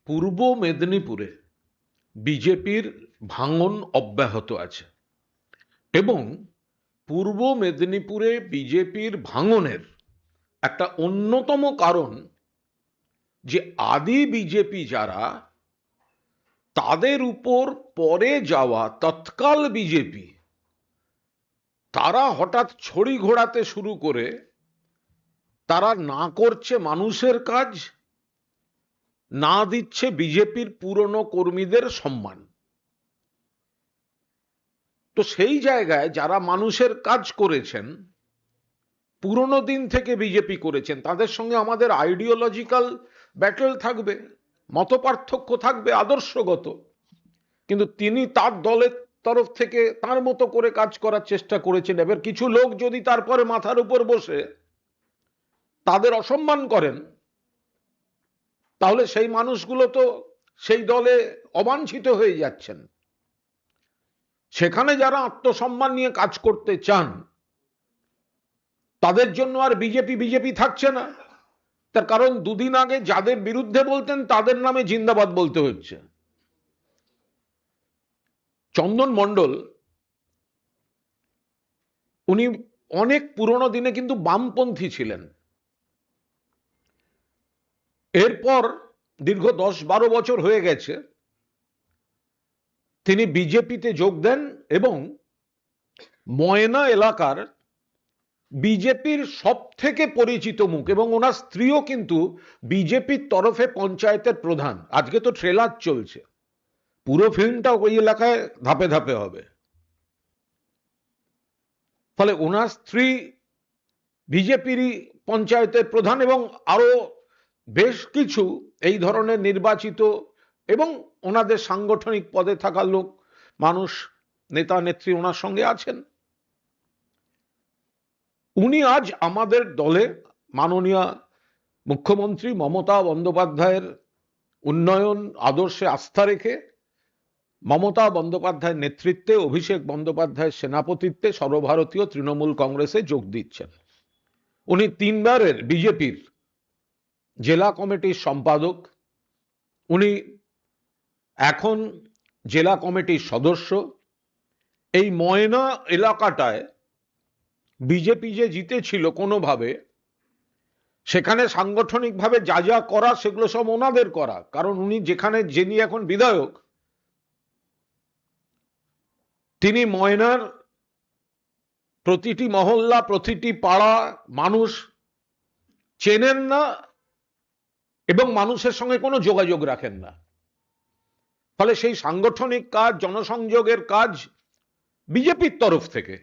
পূর্ব মেদিনীপুরে বিজেপির ভাঙন অব্যাহত আছে এবং পূর্ব মেদিনীপুরে বিজেপির ভাঙনের একটা অন্যতম কারণ যে আদি বিজেপি যারা তাদের উপর পরে যাওয়া তৎকাল বিজেপি তারা হঠাৎ ছড়ি ঘোরাতে শুরু করে তারা না করছে মানুষের কাজ, না দিচ্ছে বিজেপির পুরনো কর্মীদের সম্মান। তো সেই জায়গায় যারা মানুষের কাজ করেছেন, পুরনো দিন থেকে বিজেপি করেছেন, তাদের সঙ্গে আমাদের আইডিওলজিক্যাল ব্যাটল থাকবে, মতপার্থক্য থাকবে আদর্শগত, কিন্তু তিনি তার দলের তরফ থেকে তার মতো করে কাজ করার চেষ্টা করেছেন। এবার কিছু লোক যদি তারপরে মাথার উপর বসে তাদের অসম্মান করেন, তাহলে সেই মানুষগুলো তো সেই দলে অবাঞ্ছিত হয়ে যাচ্ছেন। সেখানে যারা আত্মসম্মান নিয়ে কাজ করতে চান তাদের জন্য আর বিজেপি বিজেপি থাকছে না। তার কারণ দুদিন আগে যাদের বিরুদ্ধে বলতেন তাদের নামে জিন্দাবাদ বলতে হচ্ছে। চন্দন মণ্ডল উনি অনেক পুরনো দিনে কিন্তু বামপন্থী ছিলেন। এরপর দীর্ঘ 10-12 বছর হয়ে গেছে তিনি বিজেপিতে যোগ দেন এবং ময়না এলাকার বিজেপির সব থেকে পরিচিত মুখ, এবং ওনার স্ত্রীও কিন্তু বিজেপির তরফে পঞ্চায়েতের প্রধান। আজকে তো ট্রেলার চলছে, পুরো ফিল্মটা ওই এলাকায় ধাপে ধাপে হবে। ফলে ওনার স্ত্রী বিজেপিরই পঞ্চায়েতের প্রধান এবং আরো বেশ কিছু এই ধরনের নির্বাচিত এবং ওনাদের সাংগঠনিক পদে থাকা লোক, মানুষ, নেতা নেত্রী ওনার সঙ্গে আছেন। উনি আজ আমাদের দলে মাননীয় মুখ্যমন্ত্রী মমতা বন্দ্যোপাধ্যায়ের উন্নয়ন আদর্শে আস্থা রেখে মমতা বন্দ্যোপাধ্যায়ের নেতৃত্বে, অভিষেক বন্দ্যোপাধ্যায়ের সেনাপতিত্বে সর্বভারতীয় তৃণমূল কংগ্রেসে যোগ দিচ্ছেন। উনি 3 বারের বিজেপির জেলা কমিটির সম্পাদক, উনি এখন জেলা কমিটির সদস্য। এই ময়না এলাকাটায় বিজেপি যে জিতেছিল কোনোভাবে, সেখানে সাংগঠনিকভাবে যা যা করা সেগুলো সব ওনাদের করা। কারণ উনি যেখানে, যিনি এখন বিধায়ক, তিনি ময়নার প্রতিটি মহল্লা, প্রতিটি পাড়া মানুষ চেনেন না এবং মানুষের সঙ্গে কোনো যোগাযোগ রাখেন না। ফলে সেই সাংগঠনিক কাজ, জনসংযোগের কাজ বিজেপির তরফ থেকে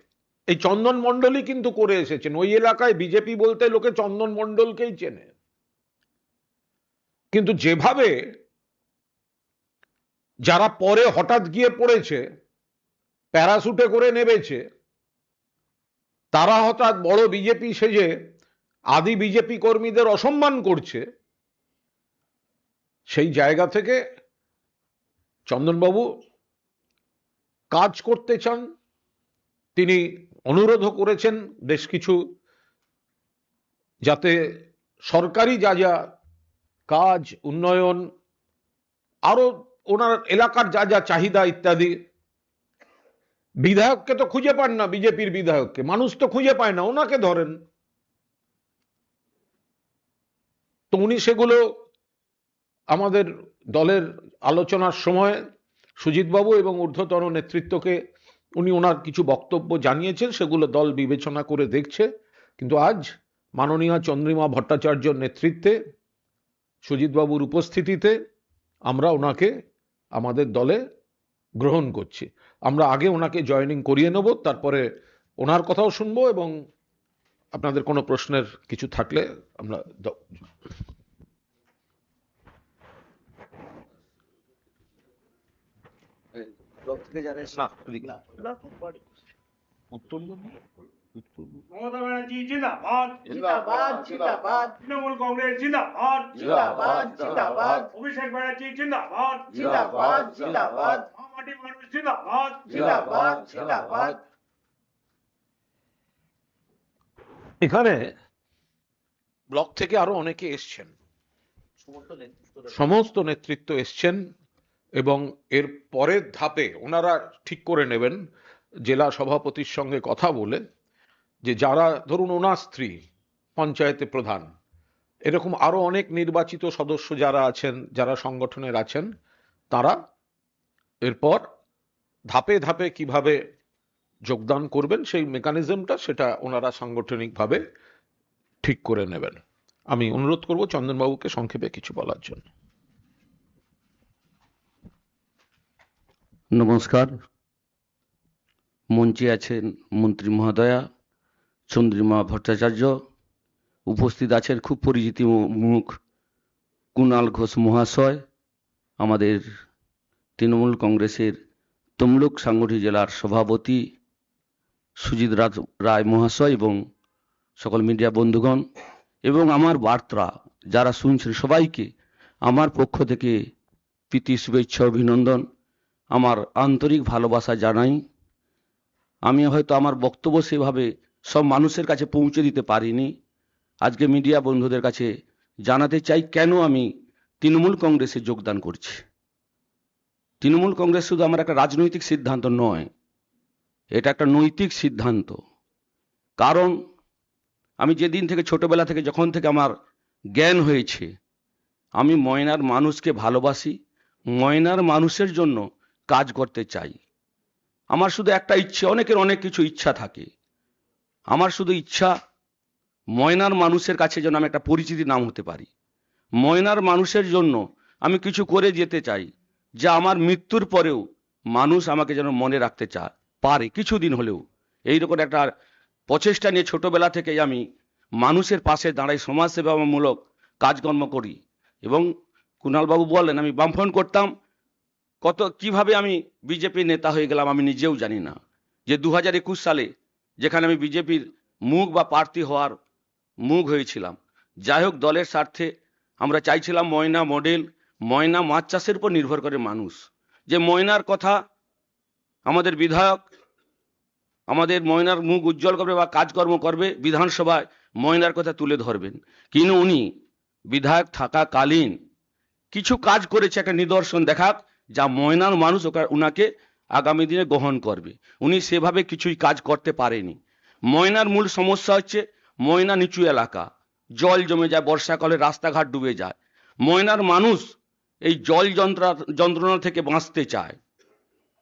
এই চন্দন মণ্ডলই কিন্তু করে এসেছেন। ওই এলাকায় বিজেপি বলতে লোকে চন্দন মণ্ডলকেই চেনে। কিন্তু যেভাবে যারা পরে হঠাৎ গিয়ে পড়েছে, প্যারাসুটে করে নেমেছে, তারা হঠাৎ বড় বিজেপি সেজে আদি বিজেপি কর্মীদের অসম্মান করছে, সেই জায়গা থেকে চন্দনবাবু কাজ করতে চান। তিনি অনুরোধও করেছেন বেশ কিছু, যাতে সরকারি যা যা কাজ, উন্নয়ন, আরো ওনার এলাকার যা যা চাহিদা ইত্যাদি, বিধায়ককে তো খুঁজে পান না, বিজেপির বিধায়ককে মানুষ তো খুঁজে পায় না, ওনাকে ধরেন। তো উনি সেগুলো আমাদের দলের আলোচনার সময় সুজিতবাবু এবং ঊর্ধ্বতন নেতৃত্বকে উনি ওনার কিছু বক্তব্য জানিয়েছেন, সেগুলো দল বিবেচনা করে দেখছে। কিন্তু আজ মাননীয় চন্দ্রিমা ভট্টাচার্যর নেতৃত্বে, সুজিতবাবুর উপস্থিতিতে আমরা ওনাকে আমাদের দলে গ্রহণ করছি। আমরা আগে ওনাকে জয়েনিং করিয়ে নেব, তারপরে ওনার কথাও শুনবো এবং আপনাদের কোনো প্রশ্নের কিছু থাকলে আমরা মমতা ব্যানার্জি জিন্দাবাদ, জিন্দাবাদ, জিন্দাবাদ। তৃণমূল কংগ্রেস জিন্দাবাদ, জিন্দাবাদ, জিন্দাবাদ। অভিষেক ব্যানার্জি জিন্দাবাদ, জিন্দাবাদ, জিন্দাবাদ। মাটি মানুষ জিন্দাবাদ, জিন্দাবাদ, জিন্দাবাদ। এখানে ব্লক থেকে আরো অনেকে এসছেন, সমস্ত নেতৃত্ব এসছেন এবং এর পরের ধাপে ওনারা ঠিক করে নেবেন জেলা সভাপতির সঙ্গে কথা বলে যে যারা ধরুন ওনার স্ত্রী পঞ্চায়েতে প্রধান, এরকম আরো অনেক নির্বাচিত সদস্য যারা আছেন, যারা সংগঠনের আছেন, তারা এরপর ধাপে ধাপে কিভাবে যোগদান করবেন সেই মেকানিজমটা সেটা ওনারা সাংগঠনিকভাবে ঠিক করে নেবেন। আমি অনুরোধ করব চন্দনবাবুকে সংক্ষেপে কিছু বলার জন্য। নমস্কার। মঞ্চে আছেন মন্ত্রী মহোদয়া চন্দ্রিমা ভট্টাচার্য, উপস্থিত আছেন খুব পরিচিত মুখ কুণাল ঘোষ মহাশয়, আমাদের তৃণমূল কংগ্রেসের তমলুক সাংগঠনিক জেলার সভাপতি সুজিত রায় মহাশয় এবং সকল মিডিয়া বন্ধুগণ এবং আমার বার্তা যারা শুনছেন সবাইকে আমার পক্ষ থেকে প্রীতি শুভেচ্ছা অভিনন্দন, আমার আন্তরিক ভালোবাসা জানাই। আমি হয়তো আমার বক্তব্য সেভাবে সব মানুষের কাছে পৌঁছে দিতে পারিনি। আজকে মিডিয়া বন্ধুদের কাছে জানাতে চাই কেন আমি তৃণমূল কংগ্রেসে যোগদান করছি। তৃণমূল কংগ্রেস শুধু আমার একটা রাজনৈতিক সিদ্ধান্ত নয়, এটা একটা নৈতিক সিদ্ধান্ত। কারণ আমি যেদিন থেকে ছোটবেলা থেকে যখন থেকে আমার জ্ঞান হয়েছে, আমি ময়নার মানুষকে ভালোবাসি, ময়নার মানুষের জন্য কাজ করতে চাই। আমার শুধু একটা ইচ্ছে, অনেকের অনেক কিছু ইচ্ছা থাকে, আমার শুধু ইচ্ছা ময়নার মানুষের কাছে যেন আমি একটা পরিচিতি নাম হতে পারি। ময়নার মানুষের জন্য আমি কিছু করে যেতে চাই, যা আমার মৃত্যুর পরেও মানুষ আমাকে যেন মনে রাখতে পারে কিছুদিন হলেও। এইরকম একটা প্রচেষ্টা নিয়ে ছোটবেলা থেকেই আমি মানুষের পাশে দাঁড়াই, সমাজসেবামূলক কাজকর্ম করি। এবং কুণালবাবু বললেন আমি বামফ্রন্ট করতাম, কিভাবে আমি বিজেপি নেতা হয়ে গেলাম আমি নিজেও জানি না। যে 2021 সালে যেখানে আমি বিজেপির মুখ বা প্রার্থী হওয়ার মুখ হয়েছিলাম। যাই হোক, দলের স্বার্থে আমরা চাইছিলাম ময়না মডেল, ময়না মাছ চাষের উপর নির্ভর করে মানুষ, যে ময়নার কথা আমাদের বিধায়ক আমাদের ময়নার মুখ উজ্জ্বল করবে বা কাজকর্ম করবে, বিধানসভায় ময়নার কথা তুলে ধরবেন। কিন্তু উনি বিধায়ক থাকাকালীন কিছু কাজ করেছে, একটা নিদর্শন দেখাক যা ময়নার মানুষ ওনাকে আগামী দিনে গ্রহণ করবে। উনি সেভাবে কিছুই কাজ করতে পারেনি। ময়নার মূল সমস্যা হচ্ছে ময়না নিচু এলাকা, জল জমে যায়, বর্ষাকালে রাস্তাঘাট ডুবে যায়। ময়নার মানুষ এই জল যন্ত্রণা থেকে বাঁচতে চায়।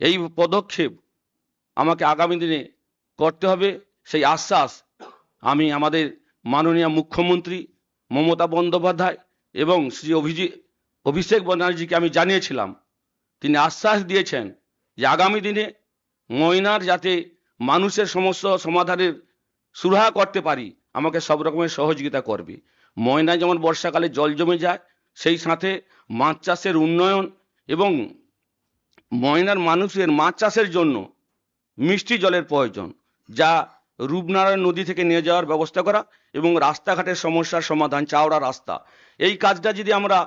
এই পদক্ষেপ আমাকে আগামী দিনে করতে হবে, সেই আশ্বাস আমি আমাদের মাননীয় মুখ্যমন্ত্রী মমতা বন্দ্যোপাধ্যায় এবং শ্রী অভিষেক ব্যানার্জিকে আমি জানিয়েছিলাম। তিনি আশ্বাস দিয়েছেন যে আগামী দিনে ময়নার যাতে মানুষের সমস্যা সমাধানের সুরাহা করতে পারি, আমাকে সব রকমের সহযোগিতা করবে। ময়নায় যেমন বর্ষাকালে জল জমে যায়, সেই সাথে মাছ চাষের উন্নয়ন এবং ময়নার মানুষের মাছ চাষের জন্য মিষ্টি জলের প্রয়োজন, যা রূপনারায়ণ নদী থেকে নিয়ে যাওয়ার ব্যবস্থা করা এবং রাস্তাঘাটের সমস্যার সমাধান, চাওড়া রাস্তা। এই কাজটা যদি আমরা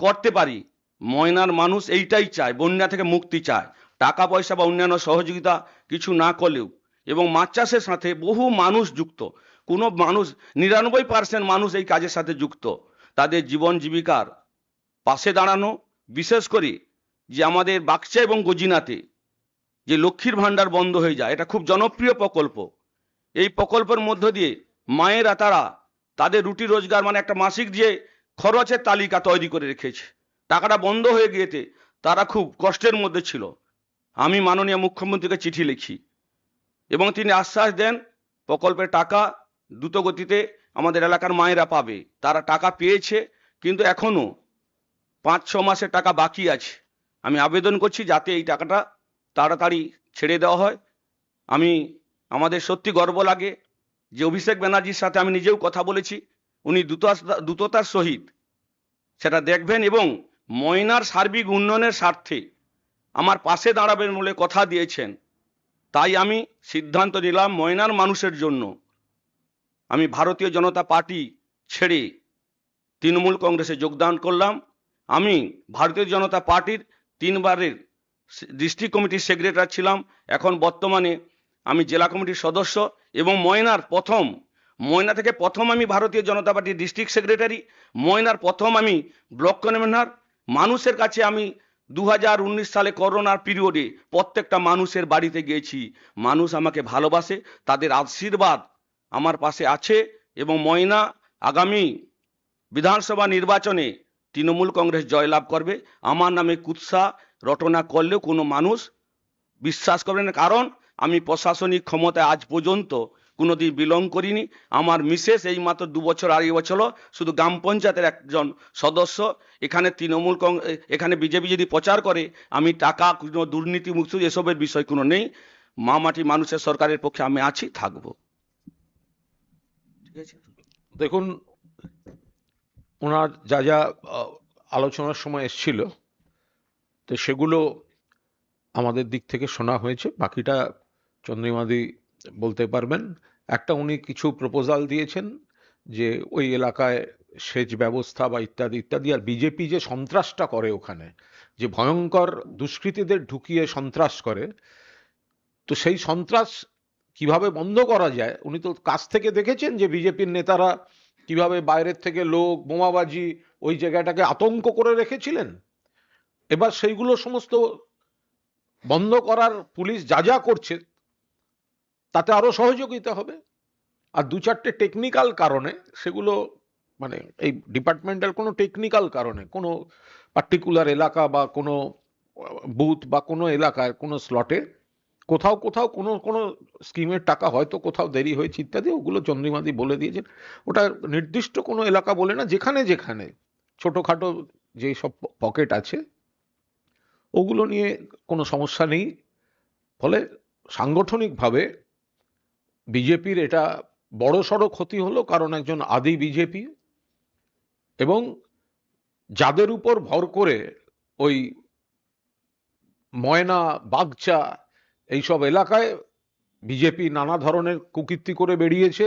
করতে পারি, ময়নার মানুষ এইটাই চায়, বন্যা থেকে মুক্তি চায়, টাকা পয়সা বা অন্যান্য সহযোগিতা কিছু না করলেও। এবং মাছ চাষের সাথে বহু মানুষ যুক্ত, কোনো মানুষ 99% মানুষ এই কাজের সাথে যুক্ত। তাদের জীবন জীবিকার পাশে দাঁড়ানো, বিশেষ করে যে আমাদের বাক্সা এবং গজিনাতে যে লক্ষ্মীর ভাণ্ডার বন্ধ হয়ে যায়, এটা খুব জনপ্রিয় প্রকল্প। এই প্রকল্পের মধ্য দিয়ে মায়েরা তাদের রুটি রোজগার মানে একটা মাসিক যে খরচের তালিকা তৈরি করে রেখেছে, টাকাটা বন্ধ হয়ে গিয়েছে, তারা খুব কষ্টের মধ্যে ছিল। আমি মাননীয় মুখ্যমন্ত্রীকে চিঠি লিখি এবং তিনি আশ্বাস দেন প্রকল্পের টাকা দ্রুত গতিতে আমাদের এলাকার মায়েরা পাবে। তারা টাকা পেয়েছে, কিন্তু এখনো 5-6 মাসের টাকা বাকি আছে। আমি আবেদন করছি যাতে এই টাকাটা তাড়াতাড়ি ছেড়ে দেওয়া হয়। আমাদের সত্যি গর্ব লাগে যে অভিষেক ব্যানার্জির সাথে আমি নিজেও কথা বলেছি, উনি দ্রুততার সহিত সেটা দেখবেন এবং ময়নার সার্বিক উন্নয়নের স্বার্থে আমার পাশে দাঁড়াবেন বলে কথা দিয়েছেন। তাই আমি সিদ্ধান্ত নিলাম ময়নার মানুষের জন্য আমি ভারতীয় জনতা পার্টি ছেড়ে তৃণমূল কংগ্রেসে যোগদান করলাম। আমি ভারতীয় জনতা পার্টির 3 বারের ডিস্ট্রিক্ট কমিটির সেক্রেটারি ছিলাম, এখন বর্তমানে আমি জেলা কমিটির সদস্য এবং ময়নার প্রথম ময়না থেকে প্রথম আমি ভারতীয় জনতা পার্টির ডিস্ট্রিক্ট সেক্রেটারি, ময়নার প্রথম আমি ব্লক কনভেনর। মানুষের কাছে আমি 2019 সালে করোনার পিরিয়ডে প্রত্যেকটা মানুষের বাড়িতে গিয়েছি। মানুষ আমাকে ভালোবাসে, তাদের আশীর্বাদ আমার পাশে আছে এবং ময়না আগামী বিধানসভা নির্বাচনে তৃণমূল কংগ্রেস জয়লাভ করবে। আমার নামে কুৎসা রটনা করলেও কোনো মানুষ বিশ্বাস করবে না, কারণ আমি প্রশাসনিক ক্ষমতায় আজ পর্যন্ত কোনোদিন বিলং করিনি। আমার মিসেস এই মাত্র 2 বছর 2.5 বছর হলো শুধু গ্রাম পঞ্চায়েতের একজন সদস্য। এখানে তৃণমূল এখানে বিজেপি যদি প্রচার করে আমি টাকা কোনো দুর্নীতি মুক্ত এসবের বিষয় কোনো নেই। মা মাটি মানুষের সরকারের পক্ষে আমি আছি, থাকবো। ঠিক আছে, দেখুন, ওনার যা যা আলোচনার সময় এসছিল, তো সেগুলো আমাদের দিক থেকে শোনা হয়েছে, বাকিটা চন্দ্রিমাদি বলতে পারবেন। একটা উনি কিছু প্রপোজাল দিয়েছেন যে ওই এলাকায় সেচ ব্যবস্থা বা ইত্যাদি ইত্যাদি, আর বিজেপি যে সন্ত্রাসটা করে ওখানে, যে ভয়ঙ্কর দুষ্কৃতীদের ঢুকিয়ে সন্ত্রাস করে, তো সেই সন্ত্রাস কিভাবে বন্ধ করা যায় উনি তো কাছ থেকে দেখেছেন যে বিজেপির নেতারা কিভাবে বাইরের থেকে লোক বোমাবাজি ওই জায়গাটাকে আতঙ্ক করে রেখেছিলেন। এবার সেইগুলো সমস্ত বন্ধ করার পুলিশ যা যা করছে তাতে আরো সহযোগিতা হবে। আর 2-4টে টেকনিক্যাল কারণে সেগুলো, মানে এই ডিপার্টমেন্টাল কোনো টেকনিক্যাল কারণে কোনো পার্টিকুলার এলাকা বা কোনো বুথ বা কোনো এলাকায় কোনো স্লটে কোথাও কোথাও কোনো কোনো স্কিমের টাকা হয়তো কোথাও দেরি হয়েছে ইত্যাদি, ওগুলো চন্দ্রিমাদি বলে দিয়েছেন। ওটা নির্দিষ্ট কোনো এলাকা বলে না, যেখানে যেখানে ছোটখাটো যে সব পকেট আছে ওগুলো নিয়ে কোনো সমস্যা নেই। ফলে সাংগঠনিকভাবে বিজেপির এটা বড়সড় ক্ষতি হলো, কারণ একজন আদি বিজেপি এবং যাদের উপর ভর করে ওই ময়না বাগচা এইসব এলাকায় বিজেপি নানা ধরনের কুকীর্তি করে বেরিয়েছে,